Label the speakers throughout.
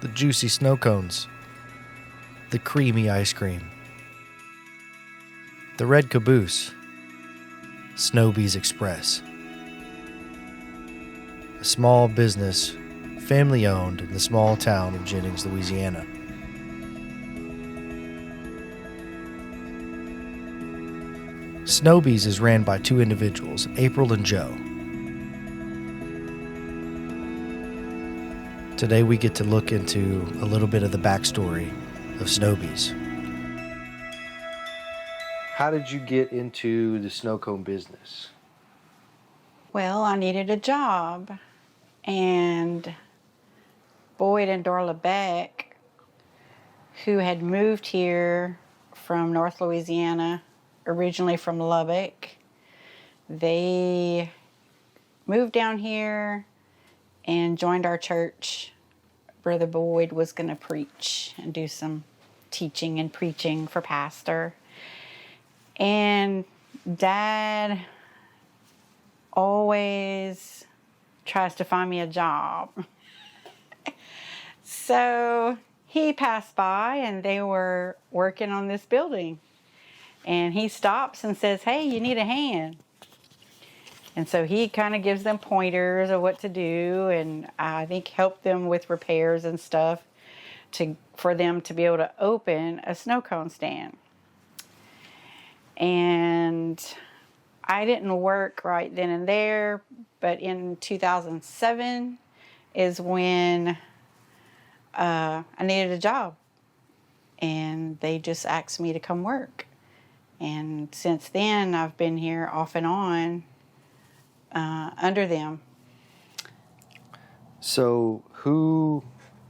Speaker 1: the juicy snow cones, the creamy ice cream, the red caboose, Sno B's Express. A small business, family owned in the small town of Jennings, Louisiana. Sno B's is ran by two individuals, April and Joe. Today we get to look into a little bit of the backstory of Sno B's. How did you get into the snow cone business?
Speaker 2: Well, I needed a job, and Boyd and Darla Beck, who had moved here from North Louisiana, originally from Lubbock, they moved down here and joined our church. Brother Boyd was going to preach and do some teaching and preaching for pastor. And Dad always tries to find me a job. So he passed by and they were working on this building. And he stops and says, "Hey, you need a hand." And so he kind of gives them pointers of what to do, and I think helped them with repairs and stuff for them to be able to open a snow cone stand. And I didn't work right then and there, but in 2007 is when I needed a job. And they just asked me to come work. And since then, I've been here off and on under them.
Speaker 1: So who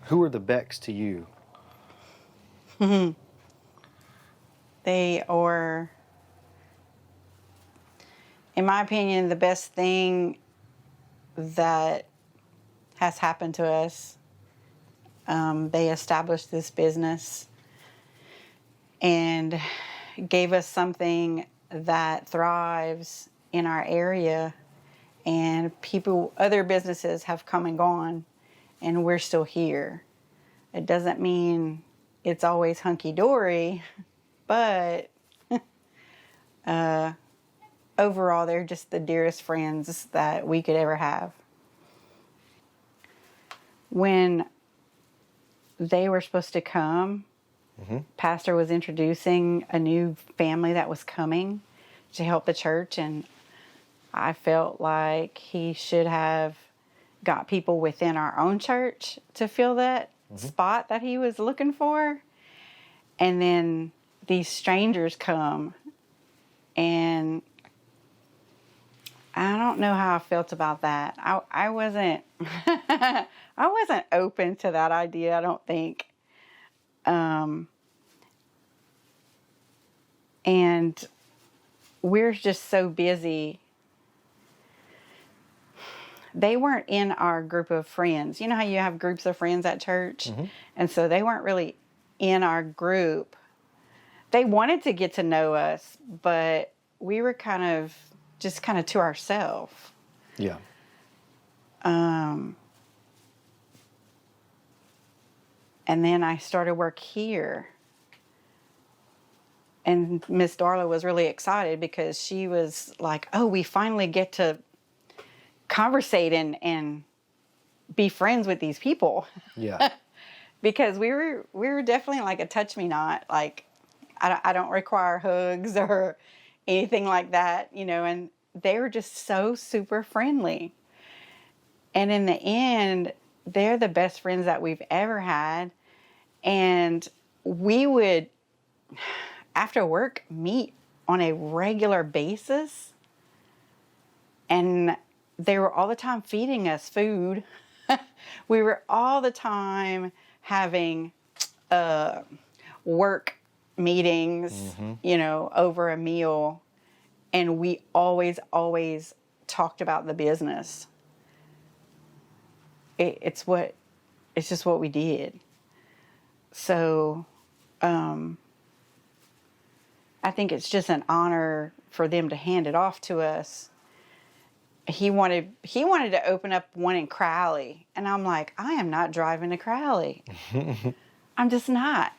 Speaker 1: are the Becks to you?
Speaker 2: They are, in my opinion, the best thing that has happened to us. They established this business and gave us something that thrives in our area, and other businesses have come and gone, and we're still here. It doesn't mean it's always hunky-dory, but overall, they're just the dearest friends that we could ever have. When they were supposed to come, Pastor was introducing a new family that was coming to help the church, and I felt like he should have got people within our own church to fill that spot that he was looking for. And then these strangers come, and I don't know how I felt about that. I wasn't I wasn't open to that idea, I don't think. And we're just so busy. They weren't in our group of friends. You know how you have groups of friends at church? And so they weren't really in our group. They wanted to get to know us, but we were kind of to ourselves.
Speaker 1: Yeah.
Speaker 2: And then I started work here. And Miss Darla was really excited because she was like, "Oh, we finally get to conversate and be friends with these people."
Speaker 1: Yeah.
Speaker 2: Because we were definitely like a touch me not. Like, I don't require hugs or anything like that, and they were just so super friendly. And in the end, they're the best friends that we've ever had. And we would, after work, meet on a regular basis. And they were all the time feeding us food. We were all the time having work meetings, over a meal. And we always talked about the business. It's just what we did. So, I think it's just an honor for them to hand it off to us. he wanted to open up one in Crowley, and I'm like, I am not driving to Crowley. I'm just not.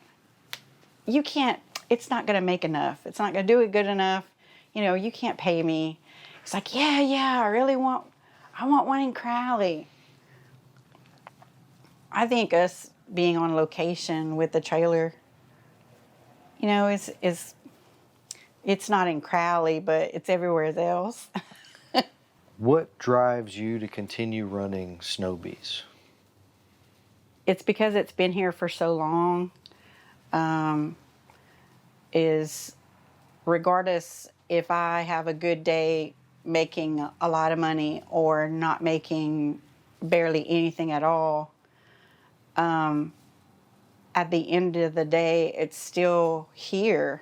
Speaker 2: You can't. It's not going to make enough. It's not going to do it good enough. You can't pay me. It's like, yeah, I want one in Crowley. I think us being on location with the trailer, is it's not in Crowley, but it's everywhere else.
Speaker 1: What drives you to continue running Sno B's?
Speaker 2: It's because it's been here for so long. Is regardless if I have a good day making a lot of money or not making barely anything at all, at the end of the day, it's still here,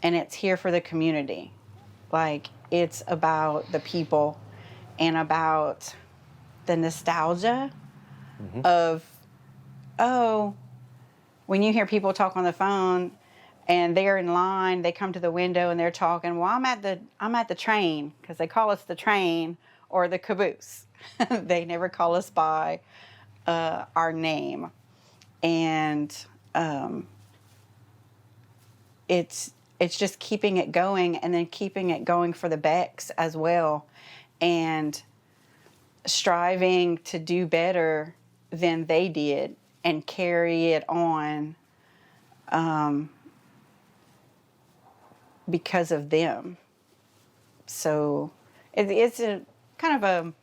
Speaker 2: and it's here for the community. Like, it's about the people and about the nostalgia of, when you hear people talk on the phone and they're in line, they come to the window and they're talking, well, I'm at the train, because they call us the train or the caboose. They never call us by our name. And it's just keeping it going, and then keeping it going for the Becks as well, and striving to do better than they did and carry it on because of them. So it's a kind of a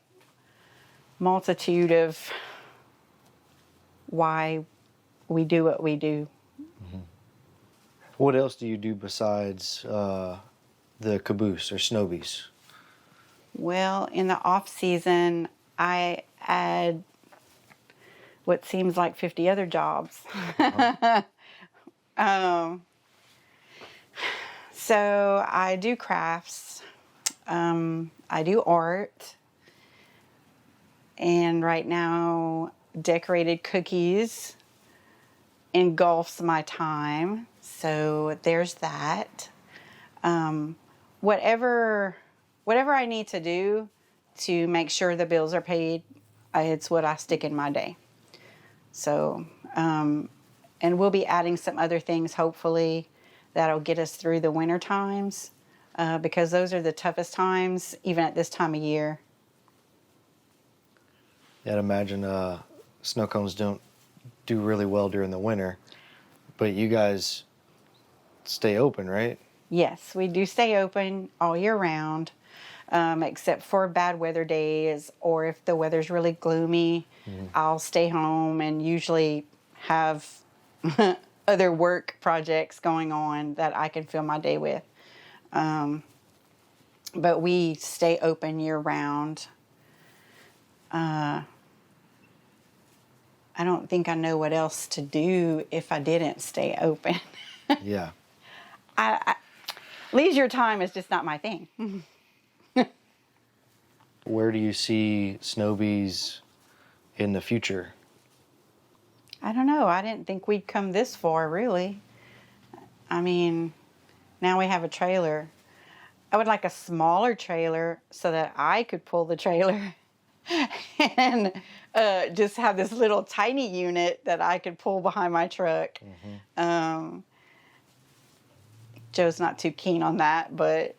Speaker 2: multitude of why we do what we do.
Speaker 1: What else do you do besides the caboose or Sno B's?
Speaker 2: Well, in the off season, I add what seems like 50 other jobs. So I do crafts. I do art. And right now, decorated cookies engulfs my time. So there's that. Whatever I need to do to make sure the bills are paid, it's what I stick in my day. So, and we'll be adding some other things, hopefully, that'll get us through the winter times, because those are the toughest times, even at this time of year.
Speaker 1: Yeah, I'd imagine snow cones don't do really well during the winter, but you guys stay open, right?
Speaker 2: Yes, we do stay open all year round, except for bad weather days, or if the weather's really gloomy, I'll stay home and usually have other work projects going on that I can fill my day with. But we stay open year round. I don't think I know what else to do if I didn't stay open.
Speaker 1: Yeah.
Speaker 2: Leisure time is just not my thing.
Speaker 1: Where do you see Sno B's in the future?
Speaker 2: I don't know. I didn't think we'd come this far, really. I mean, now we have a trailer. I would like a smaller trailer so that I could pull the trailer and just have this little tiny unit that I could pull behind my truck. Joe's not too keen on that, but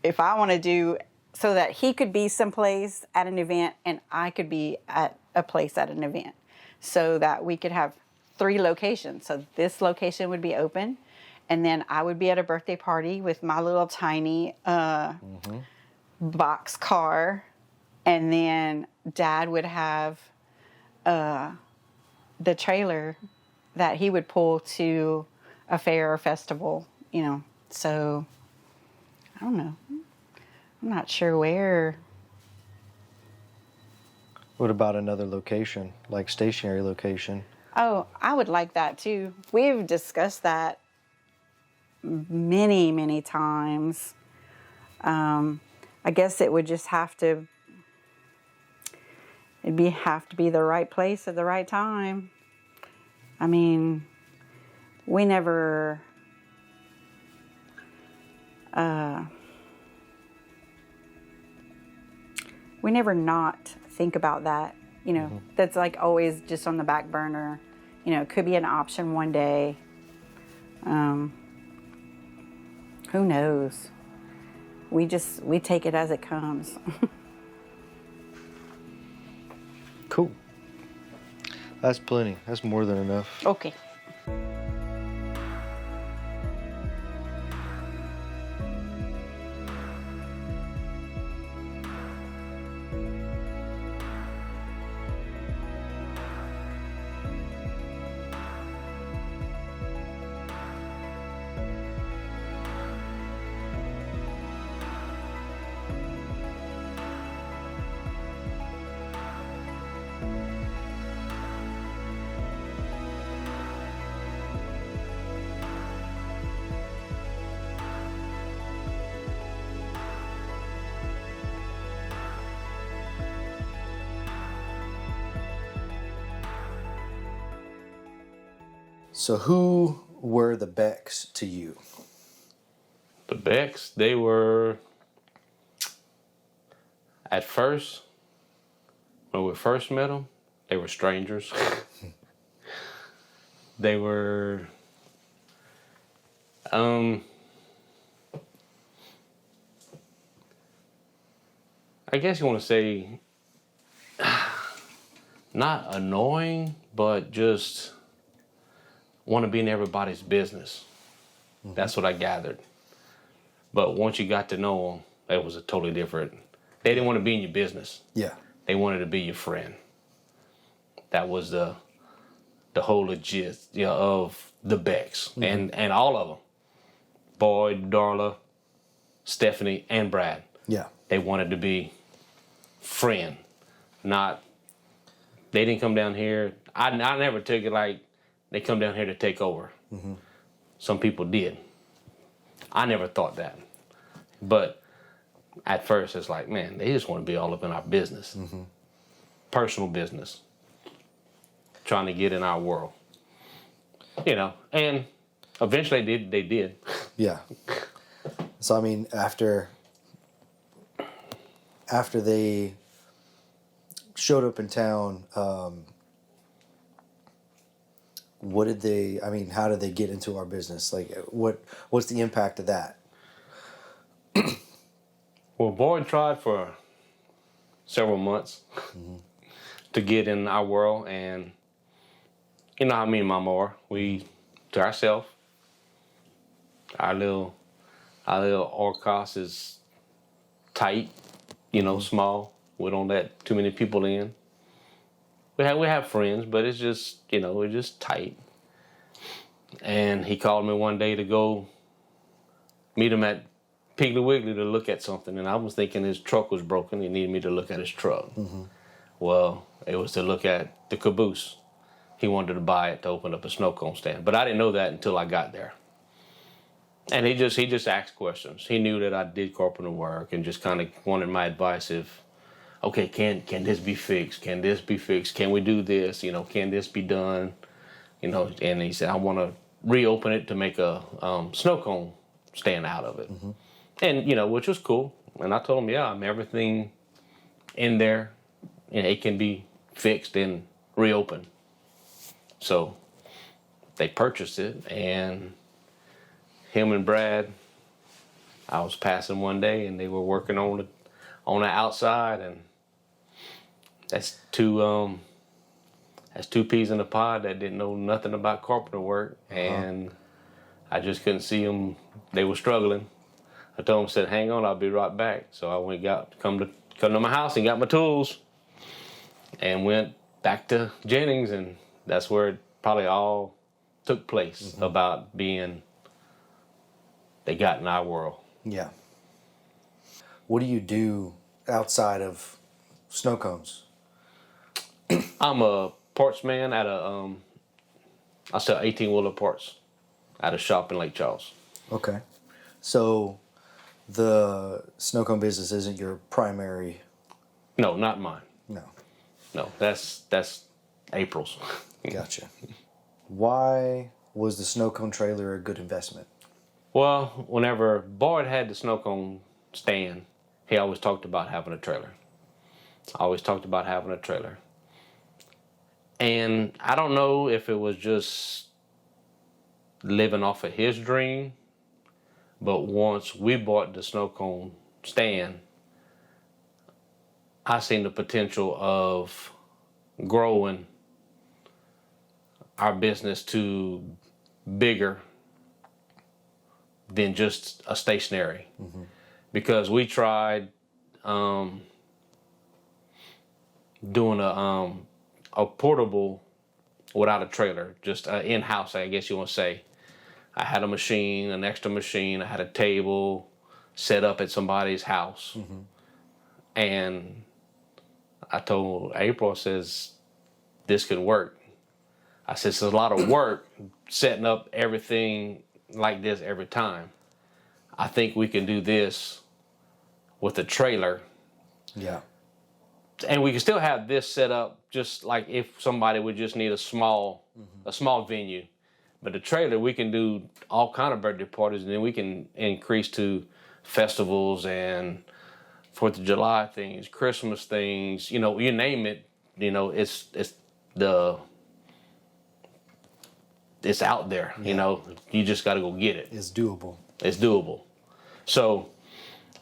Speaker 2: if I want to do so that he could be someplace at an event and I could be at a place at an event, so that we could have 3 locations. So this location would be open, and then I would be at a birthday party with my little tiny box car, and then Dad would have the trailer that he would pull to a fair or festival, So, I don't know. I'm not sure where.
Speaker 1: What about another location, like stationary location?
Speaker 2: Oh, I would like that too. We've discussed that many, many times. I guess it would just have to be the right place at the right time. I mean, we never we never not think about that. You know, that's like always just on the back burner. You know, it could be an option one day. Who knows? We take it as it comes.
Speaker 1: Cool. That's plenty. That's more than enough.
Speaker 2: Okay.
Speaker 1: So who were the Becks to you?
Speaker 3: The Becks, they were, at first, when we first met them, they were strangers. They were, I guess you want to say, not annoying, but just want to be in everybody's business. That's what I gathered. But once you got to know them, that was a totally different. They didn't want to be in your business.
Speaker 1: Yeah.
Speaker 3: They wanted to be your friend. That was the whole gist, of the Becks and all of them. Boyd, Darla, Stephanie, and Brad.
Speaker 1: Yeah.
Speaker 3: They wanted to be friend, not. They didn't come down here. I never took it like they come down here to take over. Some people did. I never thought that. But at first, it's like, man, they just want to be all up in our business. Personal business. Trying to get in our world. And eventually they did.
Speaker 1: Yeah. So, I mean, after they showed up in town, how did they get into our business? Like, what's the impact of that?
Speaker 3: Well, Boyd tried for several months to get in our world, and you know how me and Mama are. We, to ourselves, our little Orcas is tight, small. We don't let too many people in. We have friends, but it's just, we're just tight. And he called me one day to go meet him at Piggly Wiggly to look at something. And I was thinking his truck was broken. He needed me to look at his truck. Well, it was to look at the Caboose. He wanted to buy it to open up a snow cone stand. But I didn't know that until I got there. And he just asked questions. He knew that I did carpenter work and just kind of wanted my advice if, okay, can this be fixed? Can this be fixed? Can we do this? Can this be done? And he said, I want to reopen it to make a snow cone stand out of it. And, which was cool. And I told him, yeah, everything in there, it can be fixed and reopened. So they purchased it, and him and Brad, I was passing one day, and they were working on the outside, and that's two peas in a pod that didn't know nothing about carpenter work, and I just couldn't see them. They were struggling. I told them, said, hang on, I'll be right back. So I went, come to my house and got my tools, and went back to Jennings, and that's where it probably all took place about being. They got in our world. Yeah.
Speaker 1: What do you do outside of snow cones?
Speaker 3: I'm a parts man at I sell 18-wheeler parts at a shop in Lake Charles.
Speaker 1: Okay. So the snow cone business isn't your primary?
Speaker 3: No, not mine. No, that's April's.
Speaker 1: Gotcha. Why was the snow cone trailer a good investment?
Speaker 3: Well, whenever Boyd had the snow cone stand, he always talked about having a trailer. I always talked about having a trailer. And I don't know if it was just living off of his dream, but once we bought the snow cone stand, I seen the potential of growing our business to bigger than just a stationary. Because we tried doing a portable without a trailer, just in-house, I guess you want to say. I had a machine, an extra machine. I had a table set up at somebody's house. And I told April, I says, this could work. I said, it's a lot of work setting up everything like this every time. I think we can do this with a trailer.
Speaker 1: Yeah.
Speaker 3: And we can still have this set up just like if somebody would just need a small venue. But the trailer, we can do all kind of birthday parties, and then we can increase to festivals and 4th of July things, Christmas things, you name it, it's out there, you just got to go get it.
Speaker 1: It's doable.
Speaker 3: It's doable. So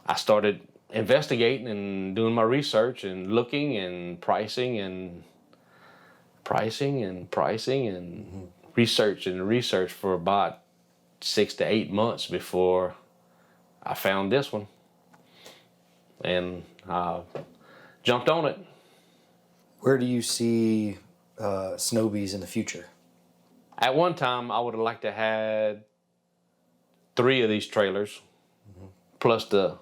Speaker 3: I started investigating and doing my research and looking and pricing and research for about 6 to 8 months before I found this one. And I jumped on it.
Speaker 1: Where do you see Sno B's in the future?
Speaker 3: At one time, I would have liked to have 3 of these trailers, plus the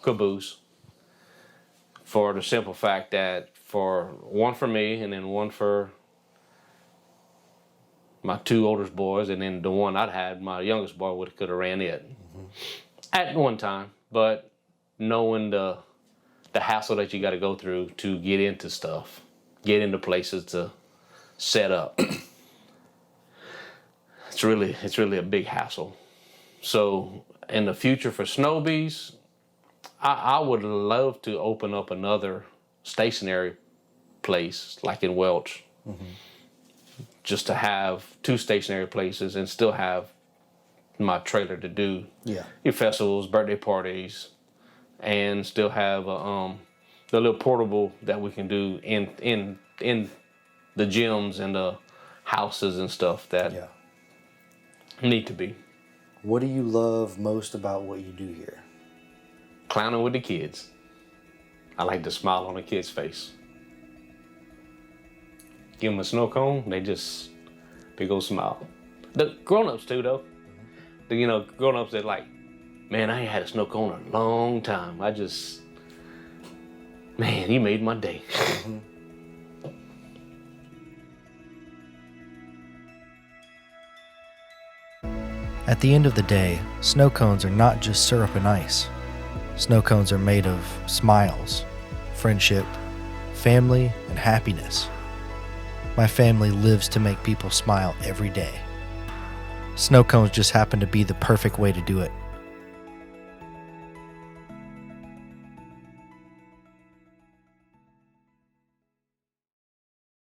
Speaker 3: caboose, for the simple fact that one for me and then one for my 2 oldest boys, and then the one I'd had, my youngest boy could have ran it at one time. But knowing the hassle that you got to go through to get into stuff, get into places to set up, it's really a big hassle. So in the future for Sno B's, I would love to open up another stationary place like in Welch, just to have 2 stationary places and still have my trailer to do your festivals, birthday parties, and still have the little portable that we can do in the gyms and the houses and stuff that need to be.
Speaker 1: What do you love most about what you do here?
Speaker 3: Clowning with the kids. I like the smile on the kid's face. Give them a snow cone, they just big old smile. The grown-ups too, though. The grown-ups that like, man, I ain't had a snow cone in a long time. Man, you made my day.
Speaker 1: At the end of the day, snow cones are not just syrup and ice. Snow cones are made of smiles, friendship, family, and happiness. My family lives to make people smile every day. Snow cones just happen to be the perfect way to do it.